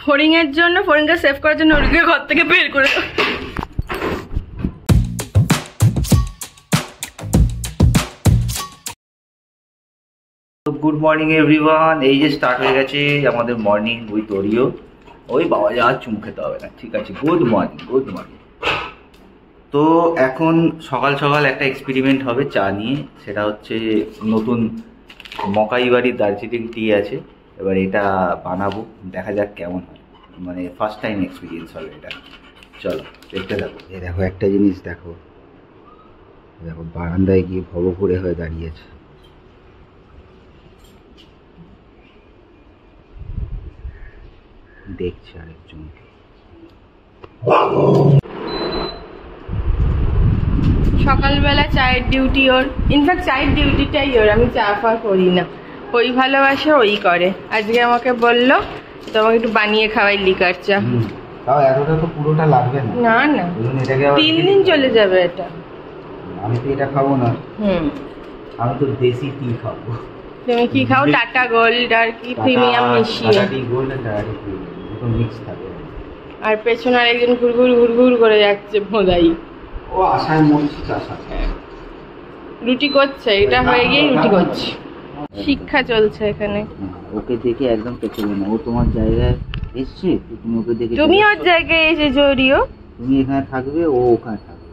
ফড়িং এর জন্য, ফড়িংকে সেভ করার জন্য ওরিকে ঘর থেকে বের করে দাও। Good morning everyone. এই যে স্টার্ট হয়ে গেছে আমাদের মর্নিং উইথ ওরিও। ওই বাবা যা চুমু খেতে হবে না, ঠিক আছে। Good morning, good morning. তো এখন সকাল সকাল একটা এক্সপেরিমেন্ট হবে চা নিয়ে, সেটা হচ্ছে নতুন মকাই বাড়ির দার্জিলিং টি আছে, এবার এটা বানাবো, দেখা যাক কেমন হয়। মানে ফার্স্ট টাইম এক্সপিরিয়েন্স হবে এটা। চলো দেখতে থাকো। এই দেখো একটা জিনিস দেখো, দেখো বারান্দায় গিয়ে ভবঘুরে হয়ে দাঁড়িয়েছে। দেখছে আরেকজনকে। সকালবেলা চায়ের ডিউটি ওর, ইনফ্যাক্ট চায়ের ডিউটিটাই ওর। আমি চা ফা করি না, ওই ভালোবাসে ওই করে। আজকে আমাকে বললো তোমাকে একটু বানিয়ে খাওয়াই লিকার চা। তাও এতটা তো পুরোটা লাগবে না। না না, 3 দিন চলে যাবে এটা। আমি তো এটা খাবো না। আমি তো দেশি টি খাবো। তুমি কি খাও? টাটা গোল্ড আর কি প্রিমিয়াম মিশিয়ে। টাটা টি গোল্ড আর টাটা টি প্রিমিয়াম দুটো মিক্স থাকে। আর পেছনে আরেকজন ঘুরঘুর ঘুরঘুর করে যাচ্ছে ভোদাই। ও আশায় মনছি চাষা। রুটি করছে, এটা হয়ে গিয়ে রুটি করছে। শিক্ষা চলছে এখানে। ওকে দেখে একদম পেছনে না, ও তোমার জায়গায় এসছে, তুমি ওকে দেখে। তুমি ওর জায়গায় এসে জড়িও। তুমি এখানে থাকবে, ও ওখানে থাকবে।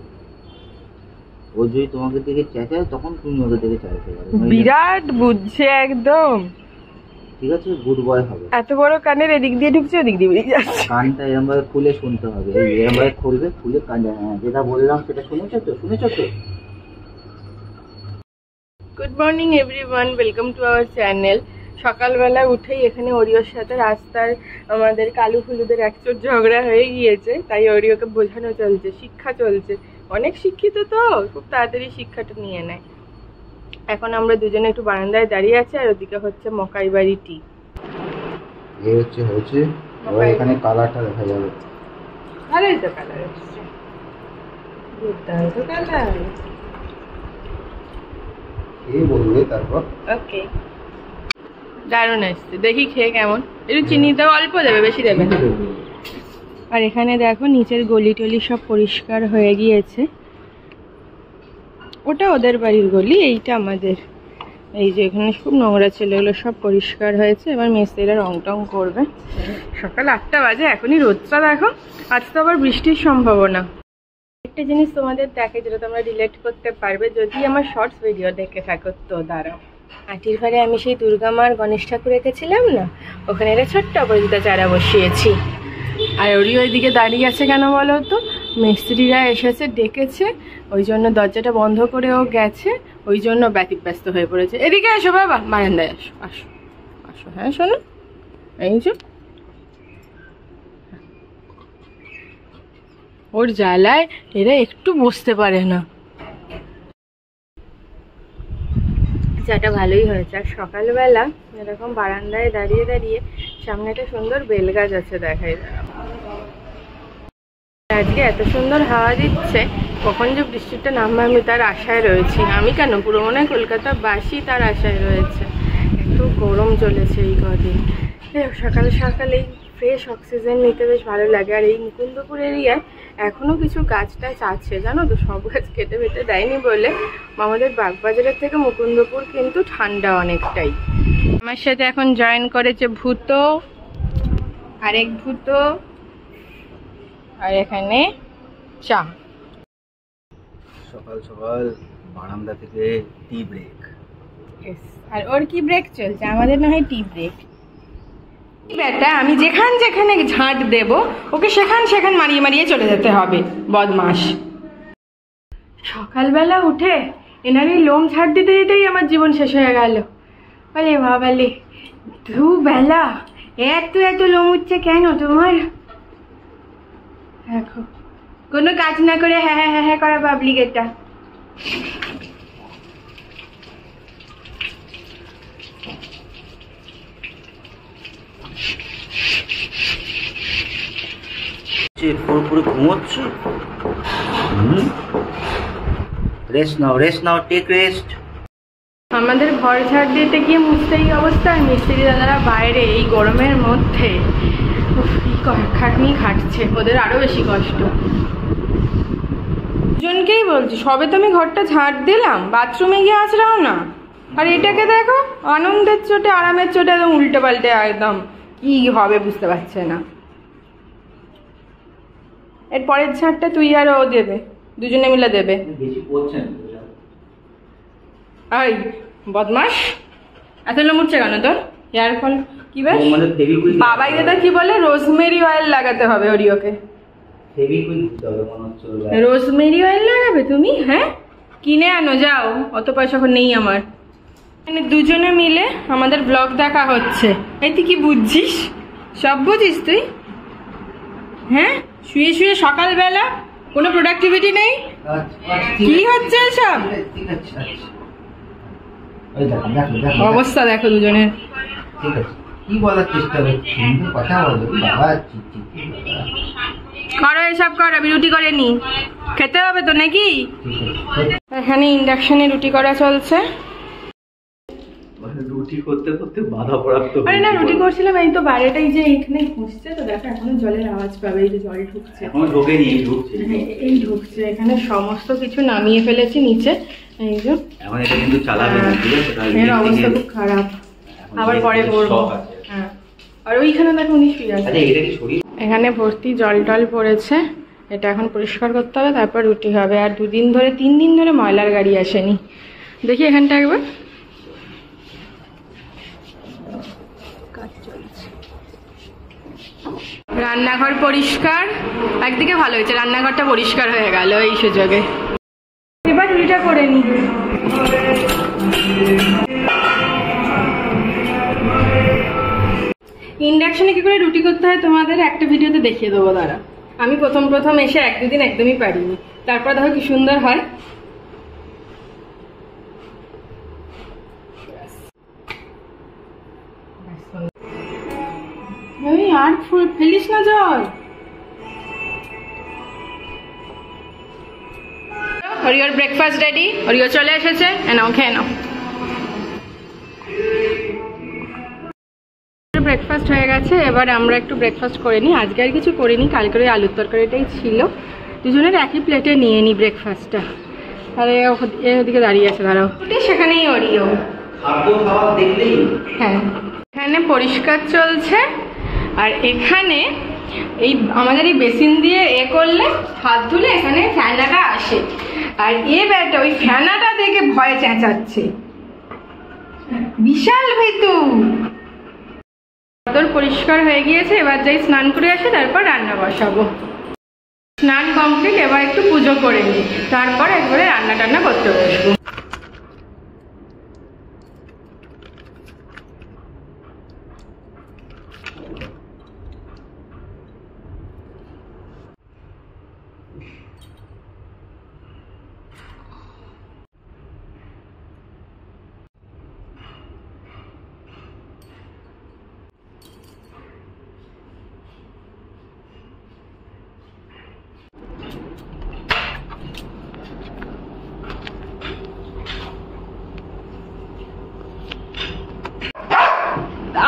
ও যদি তোমাকে দেখে চেঁচায় তখন তুমি ওকে দেখে চাইতে পারো। বিরাট বুঝছে একদম। ঠিক আছে, গুড বয় হবে। এত বড় কানের এদিক দিয়ে ঢুকছে ওদিক দিয়ে বেরিয়ে যাচ্ছে। কানটা এরকম ভাবে খুলে শুনতে হবে, এরকম ভাবে খুলবে, খুলে কানে। হ্যাঁ, যেটা বললাম সেটা শুনেছো তো? শুনেছো তো? Good morning everyone, welcome to our channel. সকালবেলা উঠেই এখানে ওরিওর সাথে রাস্তার আমাদের কালু ফুলুদের একচোট ঝগড়া হয়ে গিয়েছে, তাই ওরিওকে বোঝানো চলছে, শিক্ষা চলছে। অনেক শিক্ষিত তো, খুব তাড়াতাড়ি শিক্ষাটা নিয়ে নেয়। এখন আমরা দুজনে একটু বারান্দায় দাঁড়িয়ে আছি, আর ওদিকে হচ্ছে মকাই বাড়ি টি। এই হচ্ছে এখানে কালারটা দেখা যাবে। ভালোই তো কালার এসছে, দুর্দান্ত কালার। এই বলবে তারপর। ওকে, দারুণ আসছে। দেখি খেয়ে কেমন। একটু চিনি দাও, অল্প দেবে, বেশি দেবে না। আর এখানে দেখো নিচের গলি টলি সব পরিষ্কার হয়ে গিয়েছে। ওটা ওদের বাড়ির গলি, এইটা আমাদের। এই যে এখানে খুব নোংরা ছিল, এগুলো সব পরিষ্কার হয়েছে। এবার মিস্ত্রিরা রং টং করবে। সকাল 8টা বাজে, এখনই রোদটা দেখো। আজ তো আবার বৃষ্টির সম্ভাবনা। একটা জিনিস তোমাদের দেখে, যেটা তোমরা রিলেট করতে পারবে যদি আমার শর্টস ভিডিও দেখে থাকো। তো দাঁড়াও, আটির ঘরে আমি সেই দুর্গা মার গণেশ ঠাকুর রেখেছিলাম না, ওখানে একটা ছোট্ট অপরাজিতা চারা বসিয়েছি। আর ওরই ওইদিকে দাঁড়িয়ে আছে কেন বলো তো? মিস্ত্রিরা এসেছে, ডেকেছে, ওই জন্য দরজাটা বন্ধ করে ও গেছে, ওই জন্য ব্যতিব্যস্ত হয়ে পড়েছে। এদিকে এসো বাবা, বারান্দায় আসো, আসো আসো। হ্যাঁ শোনো, এই যে ওর জ্বালায় এরা একটু বসতে পারে না। চাটা ভালোই হয়েছে। আর সকালবেলা এরকম বারান্দায় দাঁড়িয়ে দাঁড়িয়ে, সামনে একটা সুন্দর বেল গাছ আছে, দেখাই দাঁড়াও। আজকে এত সুন্দর হাওয়া দিচ্ছে, কখন যে বৃষ্টিটা নামবে আমি তার আশায় রয়েছি। আমি কেন, পুরো মনে হয় কলকাতাবাসী তার আশায় রয়েছে। এত গরম চলেছে এই কদিন। সকাল সকাল এই ফ্রেশ অক্সিজেন নিতে বেশ ভালো লাগে। আর এই মুকুন্দপুর এরিয়ায় এখনও কিছু গাছ টাছ আছে জানো তো, সব গাছ কেটে ফেটে দেয়নি বলে। আমাদের বাগবাজারের থেকে মুকুন্দপুর কিন্তু ঠান্ডা অনেকটাই। আমার সাথে এখন জয়েন করেছে ভূত, আরেক ভূত, আর এখানে চা। সকাল সকাল বারান্দা থেকে টি ব্রেক। আর ওর কি ব্রেক চলছে? আমাদের না হয় টি ব্রেক। বেটা, আমি যেখানে ঝাঁট দেব ওকে সেখান মারিয়ে মারিয়ে চলে যেতে হবে, বদমাস। সকালবেলা উঠে এনার এই লোম ঝাড় দিতে দিতেই আমার জীবন শেষ হয়ে গেল। বলে বাবালে, দুবেলা এত লোম উঠছে কেন তোমার? দেখো, কোনো কাজ না করে হ্যাঁ হ্যাঁ হ্যাঁ করা পাবলিক এটা। পুরো ঘুমোচ্ছ? রেস্ট নাও, টেক রেস্ট। আমাদের ঘর ঝাড় দিতে গিয়ে মুছতে এই অবস্থা, আর মিস্ত্রি দাদারা বাইরে এই গরমের মধ্যে খাটনি খাটছে, ওদের আরও বেশি কষ্ট। দুজনকেই বলছি, সবে তো আমি ঘরটা ঝাড় দিলাম, বাথরুমে গিয়ে আছড়াও না। আর এটাকে দেখো, আনন্দের চোটে আরামের চোটে একদম উল্টে পাল্টে, একদম কি হবে বুঝতে পারছে না। এর পরের ঝাড়টা তুই আর ও দেবে, দুজনে মিলে দেবে। এই বদমাস, এত লমুড়ছে কেন তোর? হেয়ার ফল কি বেশ? বাবাই দাদা কি বলে, রোজমেরি অয়েল লাগাতে হবে ওরিওকে। রোজমেরি অয়েল লাগাবে তুমি? হ্যাঁ, কিনে আনো যাও, অত পয়সা এখন নেই আমার। মানে দুজনে মিলে আমাদের ব্লগ দেখা হচ্ছে। এই তুই কি বুঝছিস? সব বুঝিস তুই? হ্যাঁ, শুয়ে শুয়ে সকালবেলা কোনো প্রোডাক্টিভিটি নেই। কি হচ্ছে সব? অবস্থা দেখো দুজনের। কি বলার চেষ্টা করছি, কথা বলো বাবা। করো এসব, করো। আমি রুটি করে নি, খেতে হবে তো নাকি? এখানে ইন্ডাকশনে রুটি করা চলছে। রুটি করতে করতে বাধা প্রাপ্ত। আরে না, রুটি করছিলাম, এই তো বাইরেটাই যে এইখানে খুঁজছে, তো দেখো এখনো জলের আওয়াজ পাবে। এই যে জল ঢুকছে, এখনো ঢোকেনি, এই ঢুকছে। এই ঢুকছে। এখানে সমস্ত কিছু নামিয়ে ফেলেছি নিচে। এই যে এখন এটা কিন্তু চালাবে না, ঠিক আছে? এর অবস্থা খুব খারাপ, আবার পরে করবো। হ্যাঁ, আর ওইখানে দেখো উনি শুয়ে আছে। এখানে ভর্তি জল টল পড়েছে, এটা এখন পরিষ্কার করতে হবে, তারপর রুটি হবে। আর 3 দিন ধরে ময়লার গাড়ি আসেনি। দেখি এখানটা একবার। রান্নাঘর পরিষ্কার, একদিকে ভালো হয়েছে, রান্নাঘরটা পরিষ্কার হয়ে গেল এই সুযোগে। এবার রুটিটা করে নি। ইন্ডাকশনে কি করে রুটি করতে হয় তোমাদের একটা ভিডিওতে দেখিয়ে দেবো দাঁড়া। আমি প্রথম এসে 1-2 দিন একদমই পারিনি, তারপর দেখো কি সুন্দর হয়। আর ফেলিস না জল। ওরিওর ব্রেকফাস্ট রেডি, ওরিও চলে এসেছে, নাও খেয়ে নাও। ব্রেকফাস্ট হয়ে গেছে, এবার আমরা একটু ব্রেকফাস্ট করে নিই। আজকে আর কিছু করিনি, কালকের ওই আলুর তরকারিটাই ছিল, দুজনের একই প্লেটে নিয়ে নিই ব্রেকফাস্টটা। আরে ওদিকে দাঁড়িয়ে আছে, দাঁড়াও। সেখানেই ওরিও। হ্যাঁ, এখানে পরিষ্কার চলছে। আর এখানে এই আমাদের এই বেসিন দিয়ে করলে হাত ধুলে এখানে ফ্যানাটা আসে, আর বেটা ওই ফ্যানাটা দেখে ভয়ে চেঁচাচ্ছে, বিশাল ভীতু। পরিষ্কার হয়ে গিয়েছে, এবার যাই স্নান করে আসি, তারপর রান্না বসাবো। স্নান কমপ্লিট, এবার একটু পুজো করে নিই, তারপর একবারে রান্না টান্না করতে বসবো।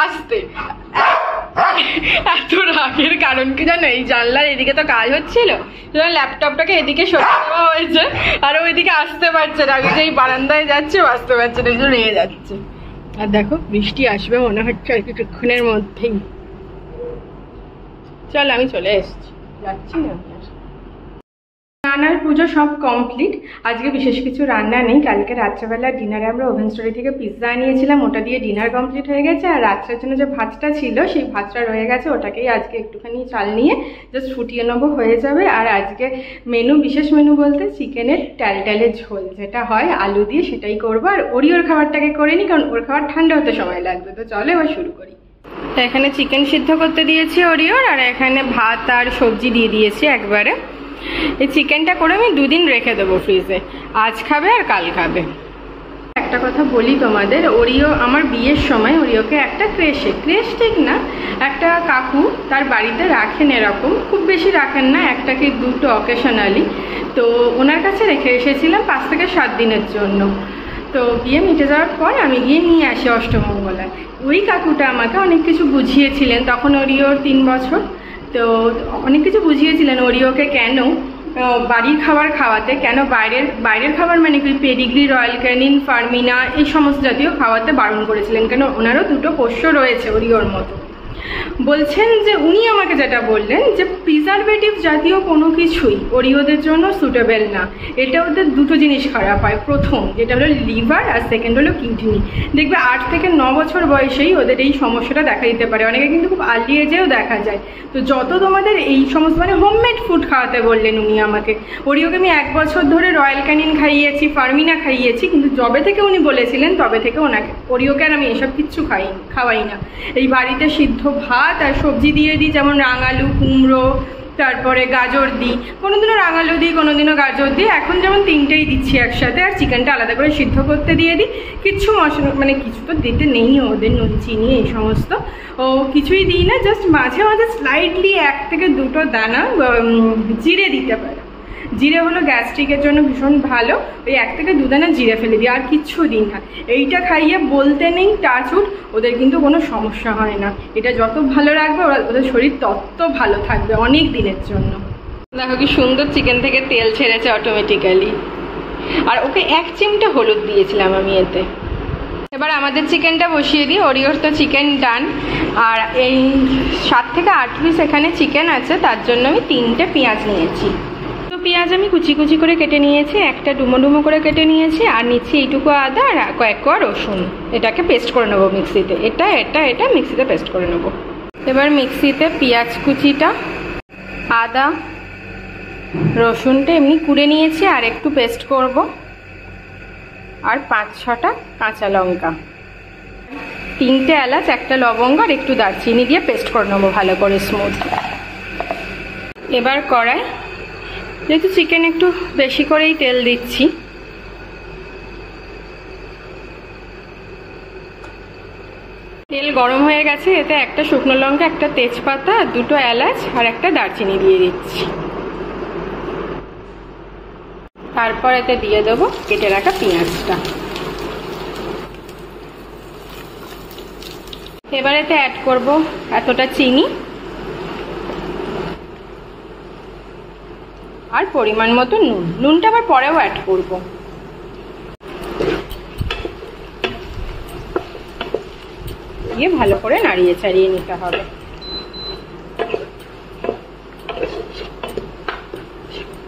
আসতে এত রাগের কারণ কি জানো, এই জানলার এদিকে তো কাজ হচ্ছিল, ল্যাপটপটাকে এদিকে সরিয়ে দেওয়া হয়েছে, আর ওইদিকে আসতে পারছে না। আমি যেই বারান্দায় যাচ্ছে আসতে পারছে না, রেগে যাচ্ছে। আর দেখো বৃষ্টি আসবে মনে হচ্ছে আর কিছুক্ষণের মধ্যেই। চল আমি চলে এসছি, যাচ্ছি না। রান্নার পুজো সব কমপ্লিট। আজকে বিশেষ কিছু রান্না নেই। কালকে রাত্রেবেলা ডিনারে আমরা ওভেন স্টোরি থেকে পিৎজা আনিয়েছিলাম, ওটা দিয়ে ডিনার কমপ্লিট হয়ে গেছে। আর রাত্রের জন্য যে ভাতটা ছিল সেই ভাতটা রয়ে গেছে, ওটাকেই আজকে একটুখানি চাল নিয়ে জাস্ট ফুটিয়ে নেবো, হয়ে যাবে। আর আজকে মেনু, বিশেষ মেনু বলতে চিকেনের ট্যালট্যালে ঝোল যেটা হয় আলু দিয়ে, সেটাই করবো। আর ওরিওর খাবারটাকে করে নিই, কারণ ওর খাবার ঠান্ডা হতে সময় লাগবে। তো চলো এবার শুরু করি। তো এখানে চিকেন সিদ্ধ করতে দিয়েছি ওরিওর, আর এখানে ভাত আর সবজি দিয়ে দিয়েছি একবারে। এই চিকেনটা করে আমি 2 দিন রেখে দেবো ফ্রিজে, আজ খাবে আর কাল খাবে। একটা কথা বলি তোমাদের, ওরিও আমার বিয়ের সময় ওরিওকে একটা ক্রেশ ঠিক না, একটা কাকু তার বাড়িতে রাখেন, এরকম খুব বেশি রাখেন না, 1 কি 2 অকেশনালি। তো ওনার কাছে রেখে এসেছিলাম 5 থেকে 7 দিনের জন্য। তো বিয়ে মিটে যাওয়ার পর আমি গিয়ে নিয়ে আসি অষ্টমঙ্গলায়। ওই কাকুটা আমাকে অনেক কিছু বুঝিয়েছিলেন, তখন ওরিওর 3 বছর। তো অনেক কিছু বুঝিয়েছিলেন ওরিওকে কেন বাড়ির খাবার খাওয়াতে, কেন বাইরের খাবার মানে কি পেডিগ্রি, রয়্যাল ক্যানিন, ফার্মিনা এই সমস্ত জাতীয় খাওয়াতে বারণ করেছিলেন, কেন ওনারও 2টো পোষ্য রয়েছে ওরিওর মতো। বলছেন যে উনি আমাকে যেটা বললেন যে প্রিজারভেটিভ জাতীয় কোনো কিছুই ওরিওদের জন্য সুটেবল না। এটা ওদের 2টো জিনিস খারাপ হয়, প্রথম যেটা হলো লিভার, আর সেকেন্ড হলো কিডনি। দেখবে 8 থেকে 9 বছর বয়সেই ওদের এই সমস্যাটা দেখা দিতে পারে, অনেকে কিন্তু খুব আর্লি এজেও দেখা যায়। তো যত তোমাদের এই সমস্ত মানে হোমমেড ফুড খাওয়াতে বললেন উনি আমাকে। ওরিওকে আমি 1 বছর ধরে রয়্যাল ক্যানিন খাইয়েছি, ফার্মিনা খাইয়েছি, কিন্তু যবে থেকে উনি বলেছিলেন তবে থেকে ওরিওকে আর আমি এসব কিচ্ছু খাওয়াই না। এই বাড়িতে সিদ্ধ ভাত আর সবজি দিয়ে দিই, যেমন রাঙালু, কুমড়ো, তারপরে গাজর দিই, কোনোদিনও রাঙালু দিই, কোনোদিনও গাজর দিই। এখন যেমন 3টেই দিচ্ছি একসাথে, আর চিকেনটা আলাদা করে সিদ্ধ করতে দিয়ে দিই। কিচ্ছু মশলা মানে কিছু তো দিতে নেই ওদের, নুন চিনি এই সমস্ত ও কিছুই দিই না। জাস্ট মাঝে মাঝে স্লাইটলি 1 থেকে 2টো দানা জিরে দিতে পারে। জিরে হলো গ্যাস্ট্রিকের জন্য ভীষণ ভালো, ওই 1 থেকে 2 দানা জিরে ফেলে দিই, আর কিচ্ছু দিই না। এইটা খাইয়ে বলতে নেই টাচউড ওদের কিন্তু কোনো সমস্যা হয় না। এটা যত ভালো রাখবে ওদের শরীর তত ভালো থাকবে অনেক দিনের জন্য। দেখো কি সুন্দর চিকেন থেকে তেল ছেড়েছে অটোমেটিক্যালি। আর ওকে 1 চিমটে হলুদ দিয়েছিলাম আমি এতে। এবার আমাদের চিকেনটা বসিয়ে দিই। ওরিওর তো চিকেন ডান, আর এই 7 থেকে 8 পিস এখানে চিকেন আছে, তার জন্য আমি 3টে পেঁয়াজ নিয়েছি। পেঁয়াজ আমি কুচি কুচি করে কেটে নিয়েছি, একটা ডুমো ডুমো করে কেটে নিয়েছি, আর নিচ্ছি এইটুকু আদা আর কয়েক কোয়া রসুন। এটাকে পেস্ট করে নেবো মিক্সিতে, এটা মিক্সিতে পেস্ট করে নেব। এবার মিক্সিতে পেঁয়াজ কুচিটা, আদা রসুনটা এমনি কুড়ে নিয়েছি আর একটু পেস্ট করব, আর 5-6টা কাঁচা লঙ্কা, 3টে এলাচ, 1টা লবঙ্গ আর একটু দারচিনি দিয়ে পেস্ট করে নেবো ভালো করে স্মুথ। এবার কড়াই, যেহেতু চিকেন একটু বেশি করেই তেল দিচ্ছি, তেল গরম হয়ে গেছে। এতে 1টা শুকনো লঙ্কা, 1টা তেজপাতা, 2টো এলাচ আর 1টা দারচিনি দিয়ে দিচ্ছি। তারপর এতে দিয়ে দেবো কেটে রাখা পেঁয়াজটা। এবার এতে অ্যাড করব এতটা চিনি আর পরিমাণ মতো নুন। নুনটা আবার পরেও অ্যাড করব। দিয়ে ভালো করে নাড়িয়ে চাড়িয়ে নিতে হবে।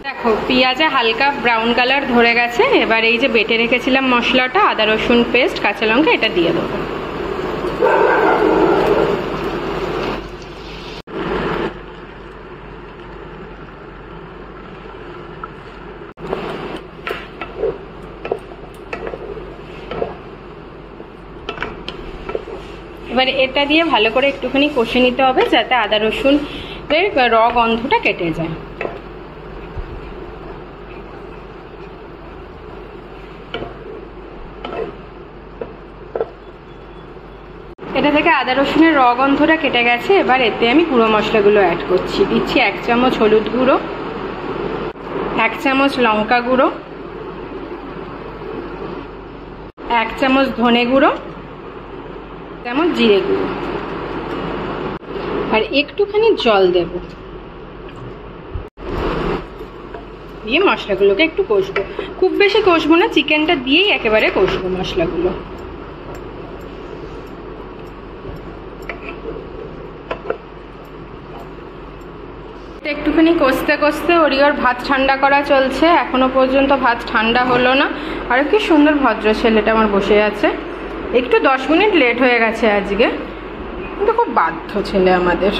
দেখো পেঁয়াজে হালকা ব্রাউন কালার ধরে গেছে। এবার এই যে বেটে রেখেছিলাম মশলাটা, আদা রসুন পেস্ট, কাঁচা লঙ্কা, এটা দিয়ে দেবো। এবার এটা দিয়ে ভালো করে একটুখানি কষে নিতে হবে, যাতে আদা রসুনের র গন্ধটা কেটে যায়। এটা থেকে আদা রসুনের র গন্ধটা কেটে গেছে। এবার এতে আমি গুঁড়ো মশলাগুলো অ্যাড করছি। দিচ্ছি 1 চামচ হলুদ গুঁড়ো, 1 চামচ লঙ্কা গুঁড়ো, 1 চামচ ধনে গুঁড়ো, 1 চামচ জিরে গুঁড়ো, আর একটুখানি জল দেব। দিয়ে মশলাগুলোকে একটু কষবো, খুব বেশি কষবো না, চিকেনটা দিয়েই একেবারে কষবো মশলাগুলো। একটুখানি কষতে কষতে ওরিওর ভাত ঠান্ডা করা চলছে। এখনো পর্যন্ত ভাত ঠান্ডা হলো না। আর কি সুন্দর ভদ্র ছেলেটা আমার বসে আছে। একটু 10 মিনিট লেট হয়ে গেছে আজকে, কিন্তু খুব বাধ্য ছেলে আমাদের।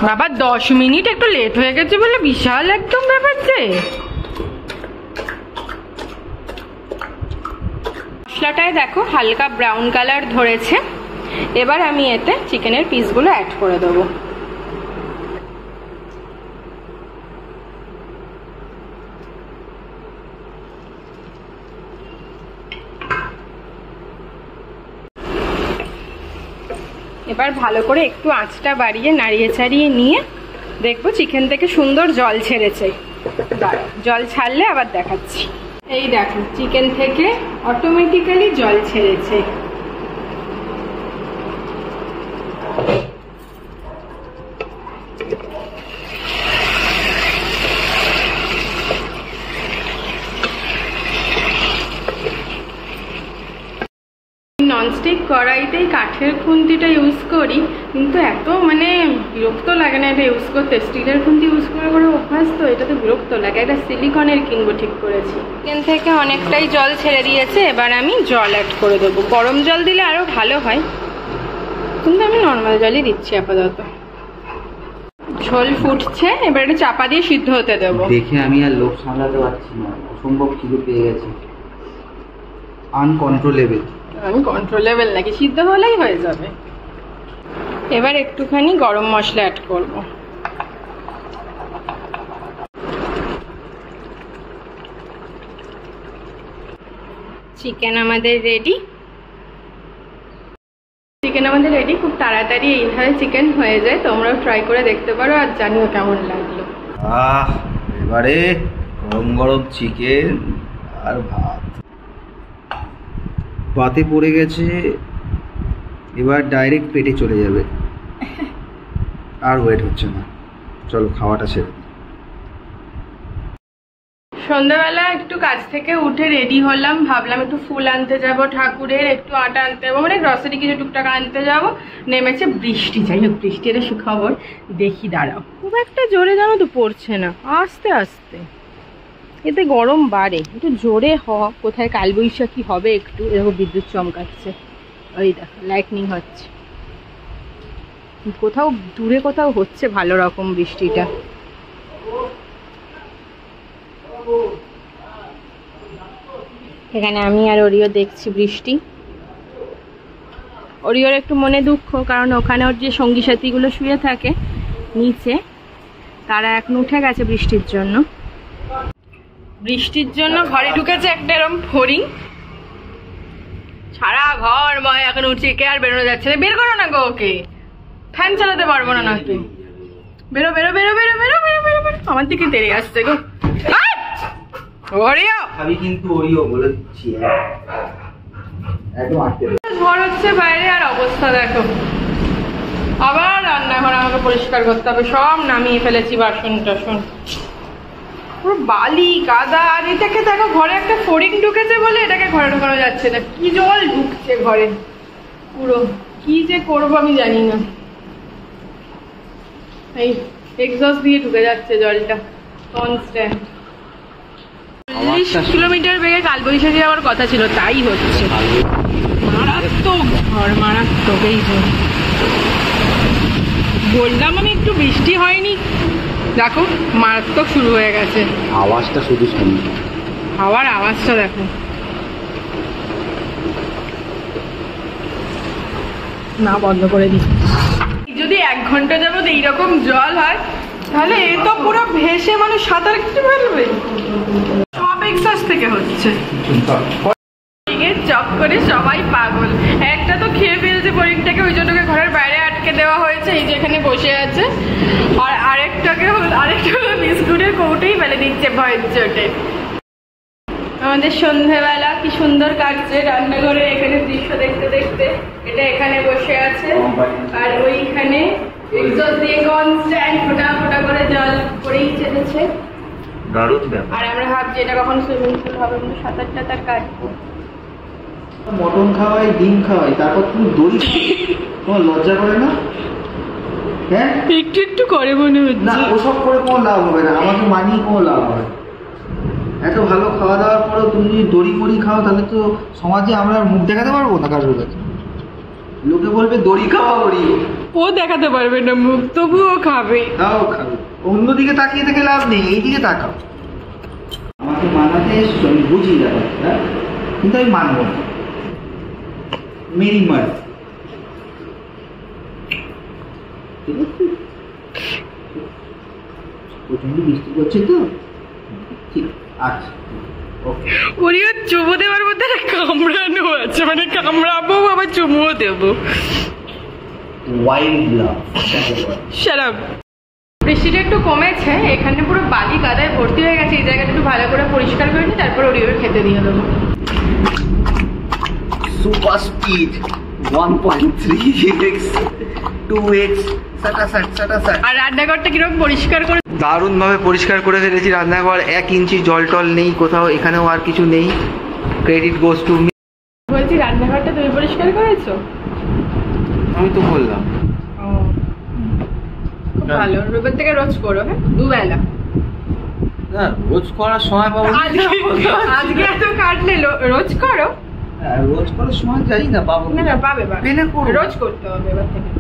বাবা 10 মিনিট একটু লেট হয়ে গেছে বলে বিশাল একদম ব্যাপার যে। মশলাটায় দেখো হালকা ব্রাউন কালার ধরেছে। এবার আমি এতে চিকেনের পিসগুলো অ্যাড করে দেবো। এবার ভালো করে একটু আঁচটা বাড়িয়ে নাড়িয়ে চাড়িয়ে নিয়ে দেখবো চিকেন থেকে সুন্দর জল ছেড়েছে, জল ছাড়লে আবার দেখাচ্ছি। এই দেখো চিকেন থেকে অটোমেটিক্যালি জল ছেড়েছে। ননস্টিক কড়াইতেই কাঠের খুন্তিটা ইউজ করি, কিন্তু এত মানে বিরক্ত লাগে না এটা ইউজ করতে। স্টিলের খুন্তি ইউজ করে করে অভ্যাস তো, এটাতে বিরক্ত লাগে। এটা সিলিকনের কিনবো ঠিক করেছি। চিকেন থেকে অনেকটাই জল ছেড়ে দিয়েছে, এবার আমি জল অ্যাড করে দেবো। গরম জল দিলে আরও ভালো হয়, কিন্তু আমি নর্মাল জলই দিচ্ছি আপাতত। ঝোল ফুটছে, এবার এটা চাপা দিয়ে সিদ্ধ হতে দেবো। দেখে আমি আর লোভ সামলাতে পারছি না, অসম্ভব খিদে পেয়ে গেছে, আনকন্ট্রোলেবল। আমি কন্ট্রোলেবল নাকি? সিদ্ধ হলেই হয়ে যাবে। এবার একটুখানি গরম মশলা অ্যাড করব। চিকেন আমাদের রেডি। খুব তাড়াতাড়ি এইভাবে চিকেন হয়ে যায়, তোমরাও ট্রাই করে দেখতে পারো আর জানিও কেমন লাগলো। এবারে গরম গরম চিকেন আর ভাত পাতে পড়ে গেছে, এবার ডাইরেক্ট পেটে চলে যাবে। আর ওয়েট হচ্ছে না, চলো খাওয়াটা ছেড়ে। সন্ধ্যাবেলা একটু কাজ থেকে উঠে রেডি হলাম, ভাবলাম একটু ফুল আনতে যাব ঠাকুরের, একটু আটা আনতে যাবো, মানে গ্রসারি কিছু টুকটাক আনতে যাবো। নেমেছে বৃষ্টি, যাই হোক বৃষ্টি এটা সুখবর। দেখি দাঁড়াও, খুব একটা জোরে জানো তো পড়ছে না, আস্তে আস্তে, এতে গরম বাড়ে। একটু জোরে কোথায় কালবৈশাখী হবে একটু। এরকম বিদ্যুৎ চমকাচ্ছে, ওই দেখো লাইটনিং হচ্ছে। কোথাও দূরে কোথাও হচ্ছে ভালো রকম বৃষ্টিটা। এখানে আমি আর ওরিও দেখছি বৃষ্টি। ওরিওর একটু মনে দুঃখ, কারণ ওখানে ওর যে সঙ্গী সাথীগুলো শুয়ে থাকে নিচে, তারা এখন উঠে গেছে বৃষ্টির জন্য। ঘরে ঢুকেছে একটা এরকম ফড়িং, সারা ঘর ময় এখন উঠছে, কে আর বেরোনো যাচ্ছে না। বের করো না গো ওকে, ফ্যান চালাতে পারবো না নাকি। বেরো বেরো বেরো বেরো বেরো বেরো বেরো বেরো, আমার দিকে তেড়ে আসছে গো। ঝড় হচ্ছে বাইরে, আর অবস্থা দেখো। আবার রান্নাঘর আমাকে পরিষ্কার করতে হবে, সব নামিয়ে ফেলেছি বাসন টাসন, পুরো বালি কাদা। আর এটাকে দেখো, ঘরে একটা ফড়িং ঢুকেছে বলে এটাকে ঘরে ঢোকানো যাচ্ছে না। কি জল ঢুকছে ঘরে পুরো, কি যে করবো আমি জানি না। এই এক্সস্ট দিয়ে ঢুকে যাচ্ছে জলটা কনস্ট্যান্ট। 40 কিলোমিটার বেগে কালবৈশাখী যাওয়ার কথা ছিল, তাই হচ্ছে। মারাত্মক ঝড়, মারাত্মক। এই বললাম আমি একটু বৃষ্টি হয়নি, দেখো মারাত্মক শুরু হয়ে গেছে। আওয়াজটা শুধু শুনি, হাওয়ার আওয়াজটা দেখো। না বন্ধ করে দিই। যদি 1 ঘন্টা যাবত এইরকম জল হয়, তাহলে এ তো পুরো ভেসে মানুষ সাঁতার কেটে পারবে। সব এক্সাস থেকে হচ্ছে, চক করে সবাই পাগল। একটা তো খেয়ে ফেলছে বোরিংটাকে, ওই জন্য ঘরের বাইরে আটকে দেওয়া হয়েছে, এই যেখানে বসে আছে। আর আরেকটাকে বিস্কুটের কৌটেই ফেলে দিচ্ছে ভয়ের চোটে। আমাদের সন্ধ্যেবেলা কি সুন্দর কাটছে রান্নাঘরে, এখানে দৃশ্য দেখতে দেখতে। এটা এখানে বসে আছে, আর ওইখানে এক্সস্ট দিয়ে কনস্ট্যান্ট ফোঁটা ফোঁটা করে জল পড়েই চলেছে। আর আমরা ভাবছি এটা কখন সুইমিং পুল হবে, কিন্তু সাঁতার টাতার কাটবো। মটন খাওয়াই, ডিম খাওয়াই, তারপর তুমি দড়ি, তোমার লজ্জা করে না? হ্যাঁ একটু একটু করে মনে হচ্ছে। না, ওসব করে কোনো লাভ হবে না, আমাকে মানিয়ে কোনো লাভ হবে। এত ভালো খাওয়া দাওয়ার পরেও তুমি যদি দড়ি মড়ি খাও, তাহলে তো সমাজে আমরা মুখ দেখাতে পারবো না কারোর কাছে। লোকে বলবে দড়ি খাওয়া করি, ও দেখাতে পারবে না মুখ, তবুও খাবে। তাও খাবে। অন্যদিকে তাকিয়ে থেকে লাভ নেই, এইদিকে তাকাও। আমাকে মানাতে এসছো, আমি বুঝি ব্যাপারটা, কিন্তু আমি মানবো না। মেরি মার, প্রচন্ড বৃষ্টি করছে তো, ঠিক আছে। ওরিও চুমু দেওয়ার মধ্যে কামড়ানো আছে, মানে কামড়াবো আবার চুমুও দেবো। Wild love. Shut up. বৃষ্টিটা একটু কমেছে, এখানে পুরো বালি কাদায় ভর্তি হয়ে গেছে। এই জায়গাটা একটু ভালো করে পরিষ্কার করে নিই, তারপর ওরিওর খেতে দিয়ে দেবো। Super speed 1.3x 2x সাটাসাট। আর রান্নাঘরটা কিরকম পরিষ্কার করে, দারুণ ভাবে পরিষ্কার করে ফেলেছি রান্নাঘর। 1 ইঞ্চি জল টল নেই কোথাও, এখানেও আর কিছু নেই। Credit goes to me. বলছি রান্নাঘরটা তুমি পরিষ্কার করেছো? আমি তো বললাম। খুব ভালো, এবার থেকে রোজ করো, হ্যাঁ, দুবেলা। না, রোজ করার সময় পাবো না। আজকে এত কাটলে রোজ করো। রোজ করার সময় জানি না পাবো না, পাবে, পেলে করো। রোজ করতে হবে এবার থেকে।